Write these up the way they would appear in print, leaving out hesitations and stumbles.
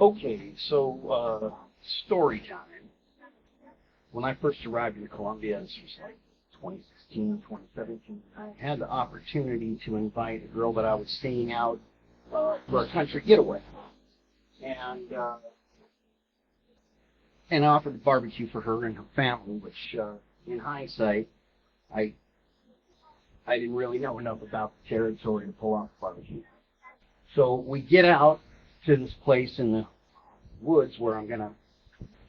Okay, so story time. When I first arrived in Colombia, this was like 2016, 2017. I had the opportunity to invite a girl that I was staying out for a country getaway, and uh, and I offered to barbecue for her and her family, which in hindsight, I I didn't really know enough about the territory to pull off barbecue. So we get out to this place in the woods where I'm gonna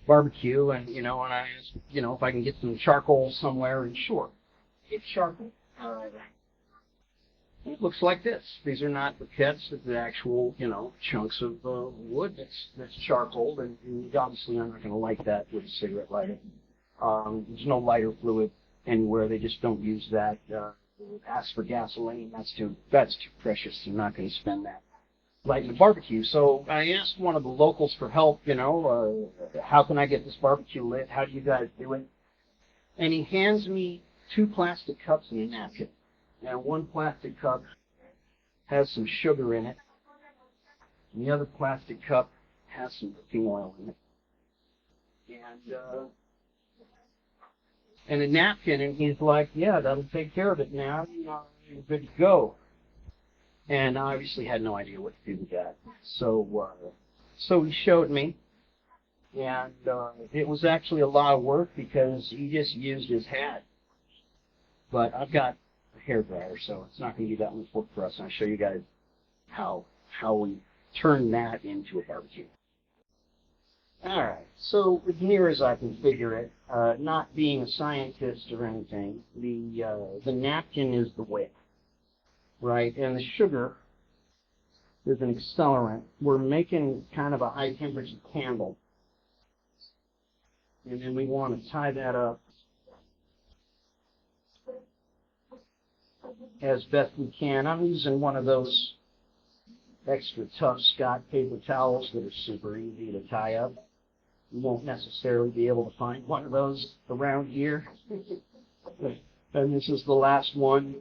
barbecue, and and I ask, if I can get some charcoal somewhere, and sure, it's charcoal. It looks like this. These are not briquettes; the actual, chunks of wood that's charcoal, and you obviously are not going to light that with a cigarette lighter. There's no lighter fluid anywhere. They just don't use that. Ask for gasoline. That's too precious. You're not going to spend that lighting the barbecue. So I asked one of the locals for help. How can I get this barbecue lit? How do you guys do it? And he hands me two plastic cups and a napkin. And one plastic cup has some sugar in it, and the other plastic cup has some cooking oil in it, and a napkin. And he's like, "Yeah, that'll take care of it now. You're good to go." And I obviously had no idea what to do with that. So he showed me, and it was actually a lot of work because he just used his hat. But I've got a hair dryer, so it's not going to be that much work for us. And I'll show you guys how we turn that into a barbecue. All right. So as near as I can figure it, not being a scientist or anything, the napkin is the wick, right? And the sugar is an accelerant. We're making kind of a high temperature candle, and then we want to tie that up as best we can. I'm using one of those extra tough Scott paper towels that are super easy to tie up. You won't necessarily be able to find one of those around here. And this is the last one,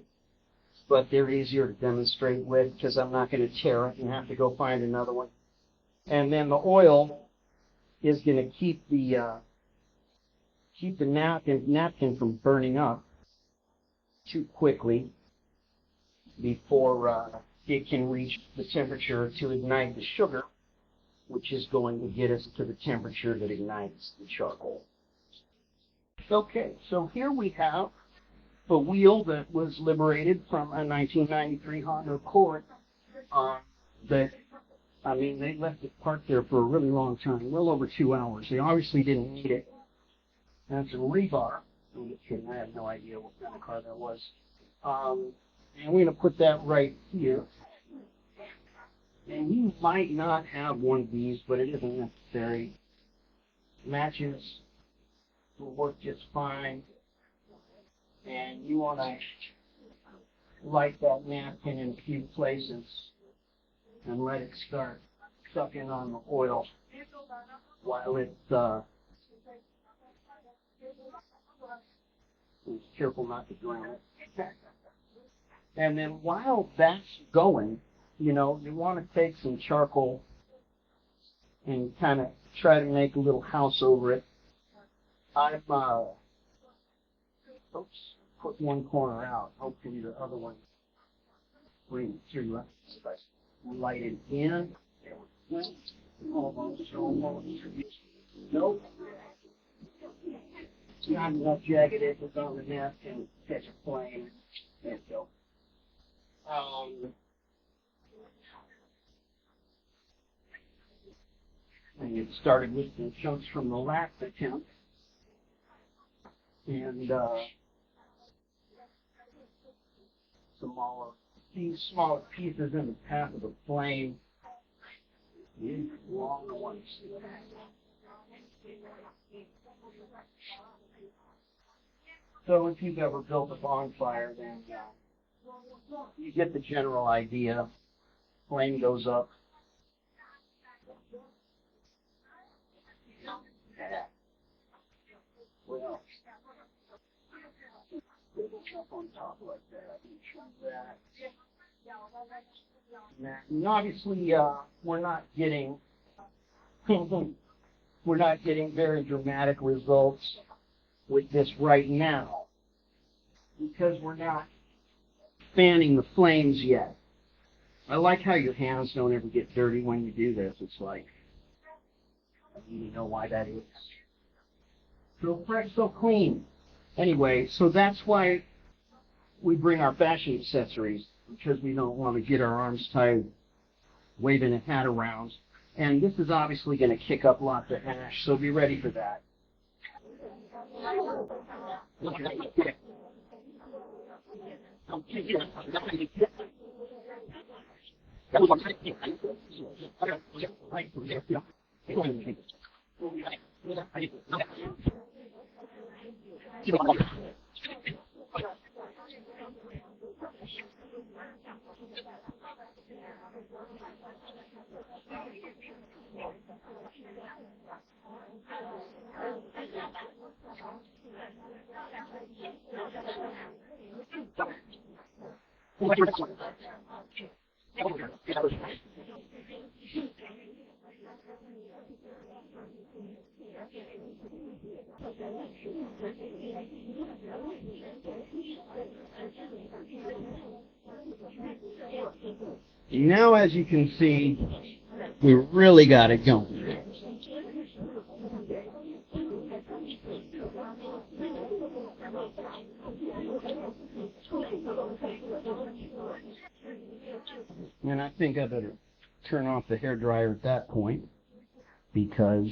but they're easier to demonstrate with because I'm not going to tear it and have to go find another one. And then the oil is going to keep the napkin from burning up too quickly before it can reach the temperature to ignite the sugar, which is going to get us to the temperature that ignites the charcoal. Okay, so here we have a wheel that was liberated from a 1993 Honda Accord. That, I mean, they left it parked there for a really long time, well over 2 hours. They obviously didn't need it. That's a rebar. I have no idea what kind of car that was. And we're going to put that right here. And you might not have one of these, but it isn't necessary. Matches will work just fine. And you want to light that napkin in a few places and let it start sucking on the oil while it's be careful not to drown it. And then while that's going, you want to take some charcoal and kind of try to make a little house over it. I've put one corner out. Hopefully the other one brings through. Light it in. Almost. Nope. Not enough jagged edges on the napkin to catch a flame. There you go. And it started with some chunks from the last attempt, and these smaller pieces in the path of the flame. These long ones. So if you've ever built a bonfire, then you get the general idea. Flame goes up. Well, up on top like that. I can trim that. And obviously, we're not getting we're not getting very dramatic results with this right now because we're not fanning the flames yet. I like how your hands don't ever get dirty when you do this. It's like, you know why that is. So fresh, so clean. Anyway, so that's why we bring our fashion accessories, because we don't want to get our arms tied waving a hat around. And this is obviously going to kick up lots of ash, so be ready for that. Now, as you can see, we really got it going. And I think I better turn off the hairdryer at that point because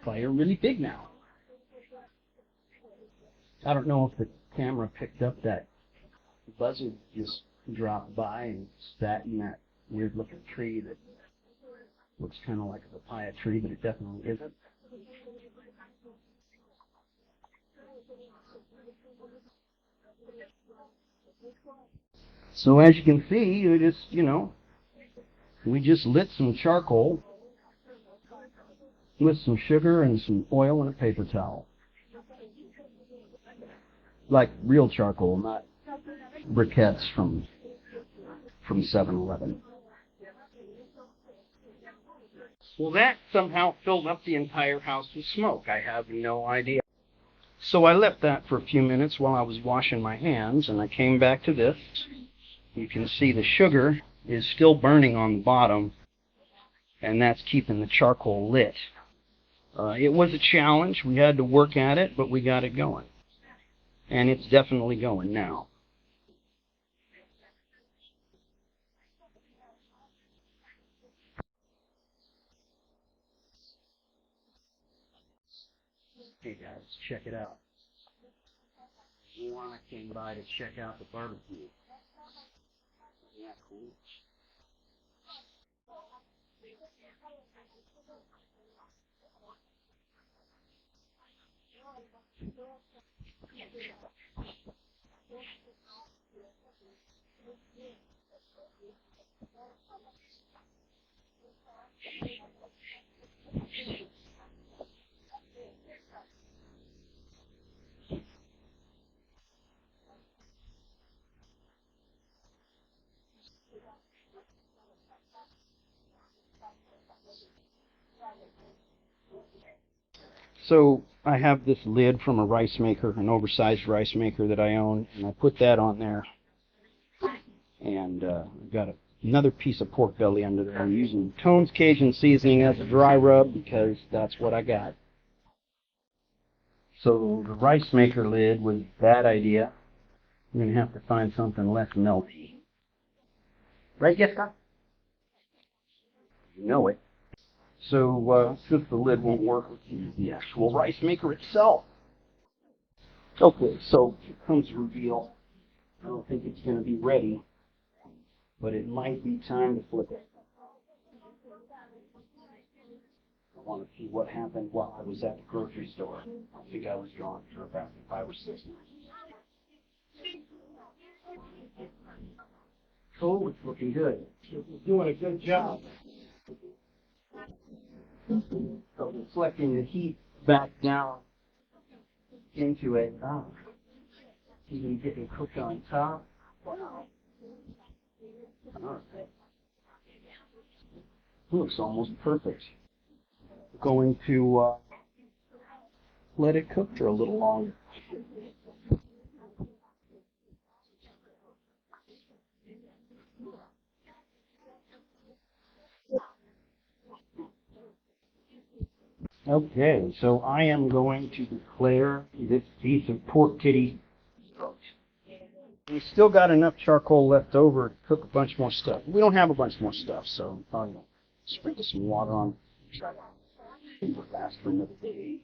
fire really big now. I don't know if the camera picked up that buzzard just dropped by and sat in that weird looking tree that looks kind of like a papaya tree, but it definitely isn't. So as you can see, we just lit some charcoal with some sugar and some oil and a paper towel. Like real charcoal, not briquettes from 7-Eleven. Well, that somehow filled up the entire house with smoke. I have no idea. So I left that for a few minutes while I was washing my hands, and I came back to this. You can see the sugar is still burning on the bottom, and that's keeping the charcoal lit. It was a challenge. We had to work at it, but we got it going. And it's definitely going now. Hey guys, check it out. Juana came by to check out the barbecue. Yeah, cool. So I have this lid from a rice maker, an oversized rice maker that I own, and I put that on there. And I've got another piece of pork belly under there. I'm using Tone's Cajun seasoning as a dry rub because that's what I got. So the rice maker lid was a bad idea. I'm going to have to find something less melty. Right, Jessica? You know it. So since the lid won't work with the actual rice maker itself. Okay, so here comes the reveal. I don't think it's going to be ready, but it might be time to flip it. I want to see what happened while I was at the grocery store. I think I was gone for about 5 or 6 minutes. Oh, it's looking good. It's doing a good job. So deflecting the heat back down into it. Even getting cooked on top. Wow. All right. Looks almost perfect. Going to let it cook for a little longer. Okay, so I am going to declare this piece of pork titty roast. We still got enough charcoal left over to cook a bunch more stuff. We don't have a bunch more stuff, so I'm going to sprinkle some water on. Try to last for another day.